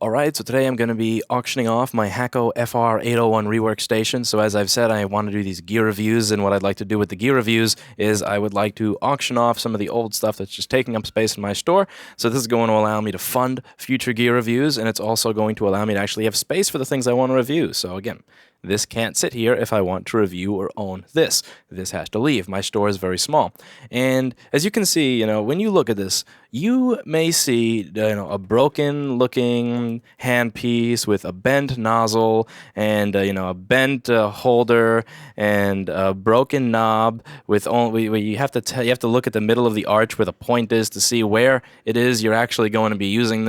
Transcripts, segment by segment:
Alright, so today I'm going to be auctioning off my Hakko FR-801 rework station. So as I've said, I want to do these gear reviews, and what I'd like to do with the gear reviews is I would like to auction off some of the old stuff that's just taking up space in my store. So this is going to allow me to fund future gear reviews, and it's also going to allow me to actually have space for the things I want to review. So again, this can't sit here if I want to review or own this. This has to leave. My store is very small. And as you can see, when you look at this, you may see, a broken-looking handpiece with a bent nozzle and, a bent holder and a broken knob with only where you have to look at the middle of the arch where the point is to see where it is you're actually going to be using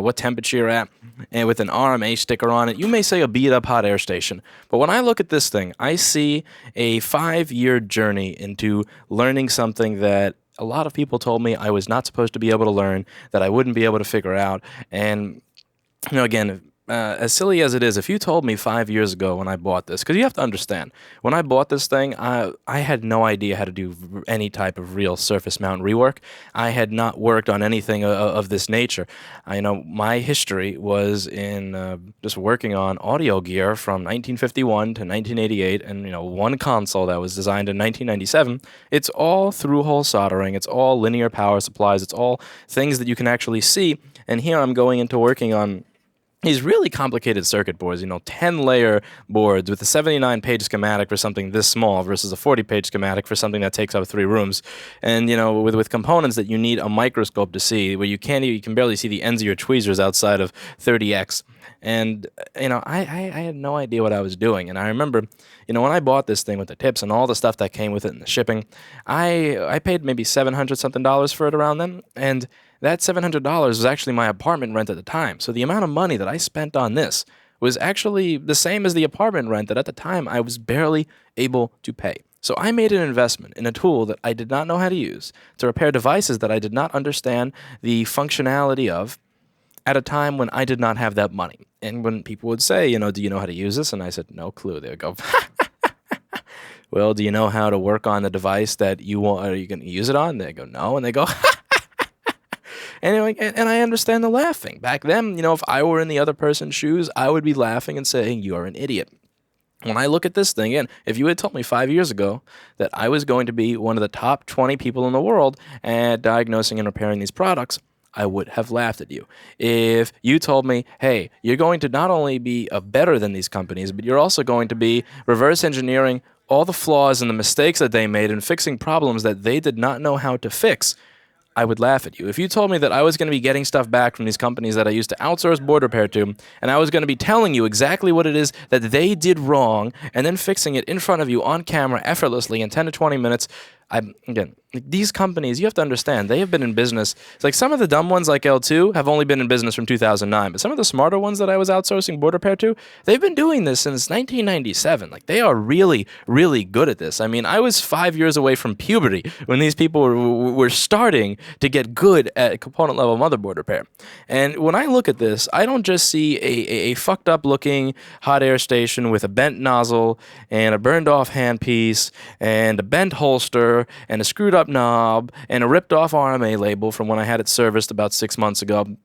what temperature you're at, and with an RMA sticker on it. You may say a beat-up hot air station, but when I look at this thing, I see a 5-year journey into learning something that a lot of people told me I was not supposed to be able to learn, that I wouldn't be able to figure out. And, again, as silly as it is, if you told me 5 years ago when I bought this, because you have to understand, when I bought this thing, I had no idea how to do any type of real surface mount rework. I had not worked on anything of this nature. My history was in just working on audio gear from 1951 to 1988, and one console that was designed in 1997. It's all through-hole soldering. It's all linear power supplies. It's all things that you can actually see. And here I'm going into working on these really complicated circuit boards, 10-layer boards with a 79-page schematic for something this small versus a 40-page schematic for something that takes up 3 rooms. And, with components that you need a microscope to see, where you can barely see the ends of your tweezers outside of 30x. And, I had no idea what I was doing. And I remember, when I bought this thing with the tips and all the stuff that came with it and the shipping, I paid maybe $700-something for it around then. And that $700 was actually my apartment rent at the time. So the amount of money that I spent on this was actually the same as the apartment rent that at the time I was barely able to pay. So I made an investment in a tool that I did not know how to use to repair devices that I did not understand the functionality of at a time when I did not have that money. And when people would say, do you know how to use this? And I said, no clue. They would go, well, do you know how to work on the device that you want? Are you going to use it on? They go, no. And they go, And I understand the laughing. Back then, if I were in the other person's shoes, I would be laughing and saying, you're an idiot. When I look at this thing, again, if you had told me 5 years ago that I was going to be one of the top 20 people in the world at diagnosing and repairing these products, I would have laughed at you. If you told me, hey, you're going to not only be better than these companies, but you're also going to be reverse engineering all the flaws and the mistakes that they made and fixing problems that they did not know how to fix, I would laugh at you. If you told me that I was going to be getting stuff back from these companies that I used to outsource board repair to, and I was going to be telling you exactly what it is that they did wrong, and then fixing it in front of you on camera effortlessly in 10 to 20 minutes, again, these companies, you have to understand, they have been in business. It's like some of the dumb ones like L2 have only been in business from 2009, but some of the smarter ones that I was outsourcing board repair to, they've been doing this since 1997. Like, they are really, really good at this. I was 5 years away from puberty when these people were starting to get good at component level motherboard repair. And when I look at this, I don't just see a fucked up looking hot air station with a bent nozzle and a burned off handpiece and a bent holster and a screwed up knob and a ripped off RMA label from when I had it serviced about 6 months ago.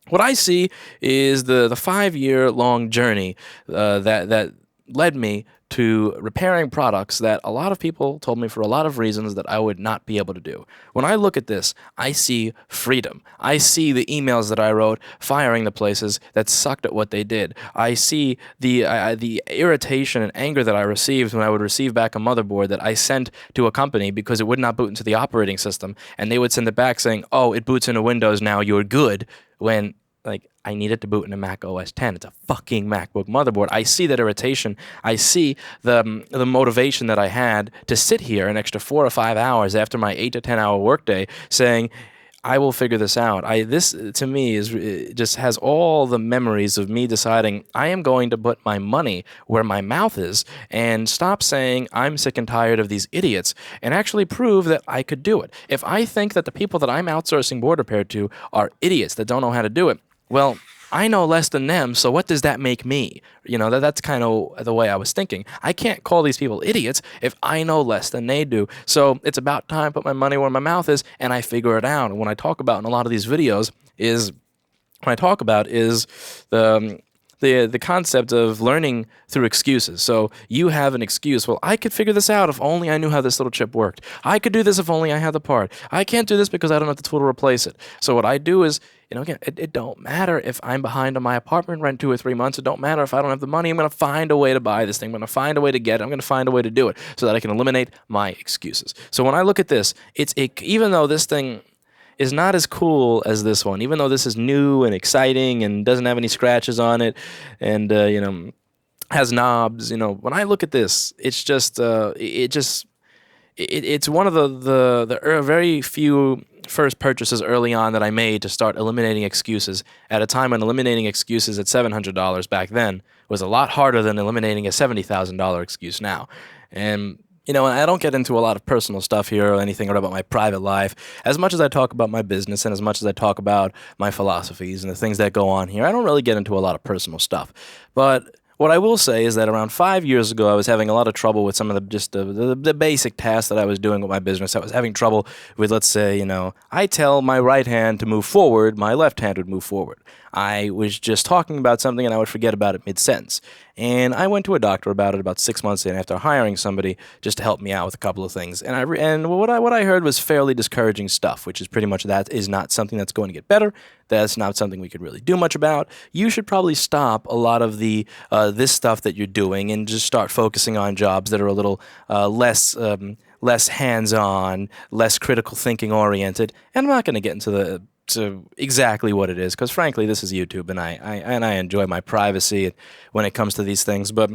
What I see is the 5-year long journey that led me to repairing products that a lot of people told me for a lot of reasons that I would not be able to do. When I look at this, I see freedom. I see the emails that I wrote firing the places that sucked at what they did. I see the irritation and anger that I received when I would receive back a motherboard that I sent to a company because it would not boot into the operating system, and they would send it back saying, oh, it boots into Windows now, you're good, when I need it to boot into Mac OS X. It's a fucking MacBook motherboard. I see that irritation. I see the motivation that I had to sit here an extra 4 or 5 hours after my 8 to 10 hour workday saying, I will figure this out. This, to me, just has all the memories of me deciding I am going to put my money where my mouth is and stop saying I'm sick and tired of these idiots and actually prove that I could do it. If I think that the people that I'm outsourcing board repair to are idiots that don't know how to do it, well, I know less than them, so what does that make me? That's kind of the way I was thinking. I can't call these people idiots if I know less than they do. So it's about time to put my money where my mouth is, and I figure it out. And what I talk about in a lot of these videos is I talk about is the concept of learning through excuses. So you have an excuse. Well, I could figure this out if only I knew how this little chip worked. I could do this if only I had the part. I can't do this because I don't have the tool to replace it. So what I do is, again, it don't matter if I'm behind on my apartment rent 2 or 3 months. It don't matter if I don't have the money. I'm going to find a way to buy this thing. I'm going to find a way to get it. I'm going to find a way to do it so that I can eliminate my excuses. So when I look at this, even though this thing is not as cool as this one, even though this is new and exciting and doesn't have any scratches on it, and has knobs. When I look at this, it's just it's one of the very few first purchases early on that I made to start eliminating excuses at a time when eliminating excuses at $700 back then was a lot harder than eliminating a $70,000 excuse now. And and I don't get into a lot of personal stuff here or anything about my private life. As much as I talk about my business and as much as I talk about my philosophies and the things that go on here, I don't really get into a lot of personal stuff. But what I will say is that around 5 years ago, I was having a lot of trouble with some of the basic tasks that I was doing with my business. I was having trouble with, let's say, I tell my right hand to move forward, my left hand would move forward. I was just talking about something and I would forget about it mid-sentence. And I went to a doctor about it about 6 months in after hiring somebody just to help me out with a couple of things. And what I heard was fairly discouraging stuff, which is pretty much that is not something that's going to get better. That's not something we could really do much about. You should probably stop a lot of the this stuff that you're doing and just start focusing on jobs that are a little less hands-on, less critical thinking oriented. And I'm not going to get into exactly what it is, because frankly, this is YouTube, and I enjoy my privacy when it comes to these things. But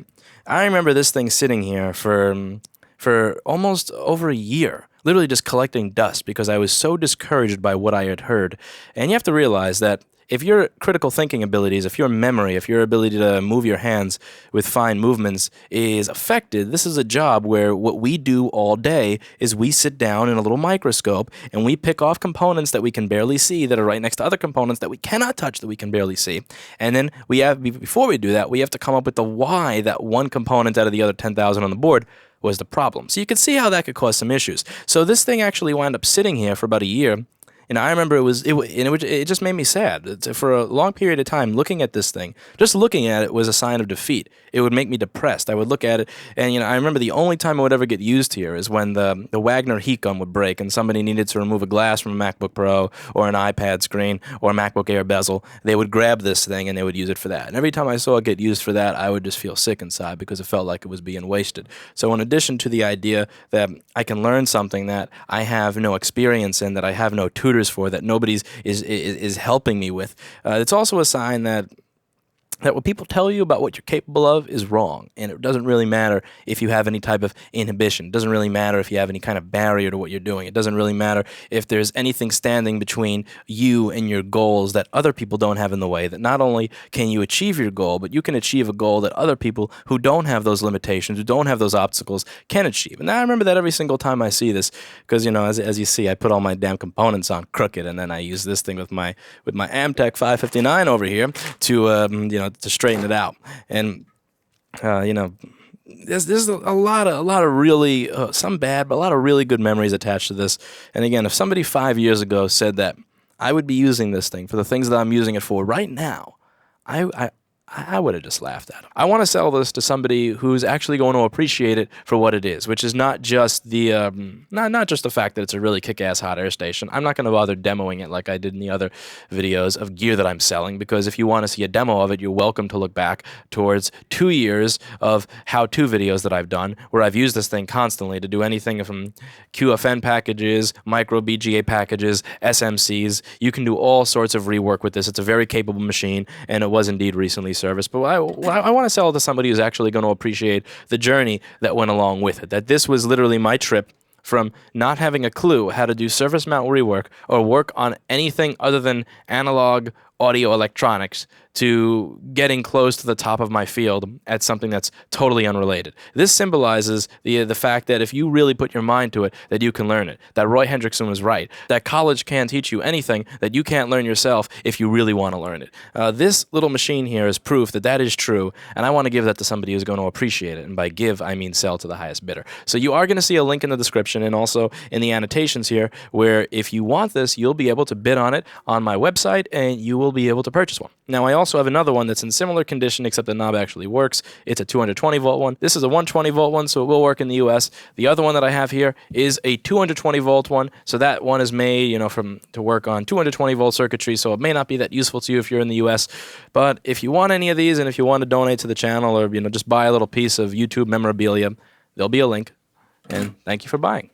I remember this thing sitting here for almost over a year, literally just collecting dust because I was so discouraged by what I had heard. And you have to realize that if your critical thinking abilities, if your memory, if your ability to move your hands with fine movements is affected, this is a job where what we do all day is we sit down in a little microscope and we pick off components that we can barely see that are right next to other components that we cannot touch that we can barely see. And then before we do that, we have to come up with the why that one component out of the other 10,000 on the board was the problem. So you can see how that could cause some issues. So this thing actually wound up sitting here for about a year. And I remember it just made me sad. For a long period of time, looking at this thing, just looking at it was a sign of defeat. It would make me depressed. I would look at it, and I remember the only time it would ever get used here is when the Wagner heat gun would break, and somebody needed to remove a glass from a MacBook Pro or an iPad screen or a MacBook Air bezel. They would grab this thing and they would use it for that. And every time I saw it get used for that, I would just feel sick inside because it felt like it was being wasted. So in addition to the idea that I can learn something that I have no experience in, that I have no tutors for, that nobody's is helping me with, it's also a sign that what people tell you about what you're capable of is wrong. And it doesn't really matter if you have any type of inhibition. It doesn't really matter if you have any kind of barrier to what you're doing. It doesn't really matter if there's anything standing between you and your goals that other people don't have in the way, that not only can you achieve your goal, but you can achieve a goal that other people who don't have those limitations, who don't have those obstacles, can achieve. And I remember that every single time I see this, because, as you see, I put all my damn components on crooked, and then I use this thing with my Amtech 559 over here to straighten it out. And there's a lot of really some bad, but a lot of really good memories attached to this. And again, if somebody 5 years ago said that I would be using this thing for the things that I'm using it for right now, I would have just laughed at him. I want to sell this to somebody who's actually going to appreciate it for what it is, which is not just the not just the fact that it's a really kick-ass hot air station. I'm not going to bother demoing it like I did in the other videos of gear that I'm selling, because if you want to see a demo of it, you're welcome to look back towards 2 years of how-to videos that I've done, where I've used this thing constantly to do anything from QFN packages, micro BGA packages, SMCs. You can do all sorts of rework with this. It's a very capable machine, and it was indeed recently service. But I want to sell it to somebody who's actually going to appreciate the journey that went along with it. That this was literally my trip from not having a clue how to do surface mount rework or work on anything other than analog audio electronics to getting close to the top of my field at something that's totally unrelated. This symbolizes the fact that if you really put your mind to it, that you can learn it. That Roy Hendrickson was right. That college can't teach you anything that you can't learn yourself if you really want to learn it. This little machine here is proof that that is true, and I want to give that to somebody who's going to appreciate it. And by give, I mean sell to the highest bidder. So you are going to see a link in the description and also in the annotations here, where if you want this, you'll be able to bid on it on my website, and you will be able to purchase one. Now, I also have another one that's in similar condition, except the knob actually works. It's a 220 volt one. This is a 120 volt one, so it will work in the US. The other one that I have here is a 220 volt one. So that one is made, to work on 220 volt circuitry. So it may not be that useful to you if you're in the US. But if you want any of these, and if you want to donate to the channel, or just buy a little piece of YouTube memorabilia, there'll be a link. And thank you for buying.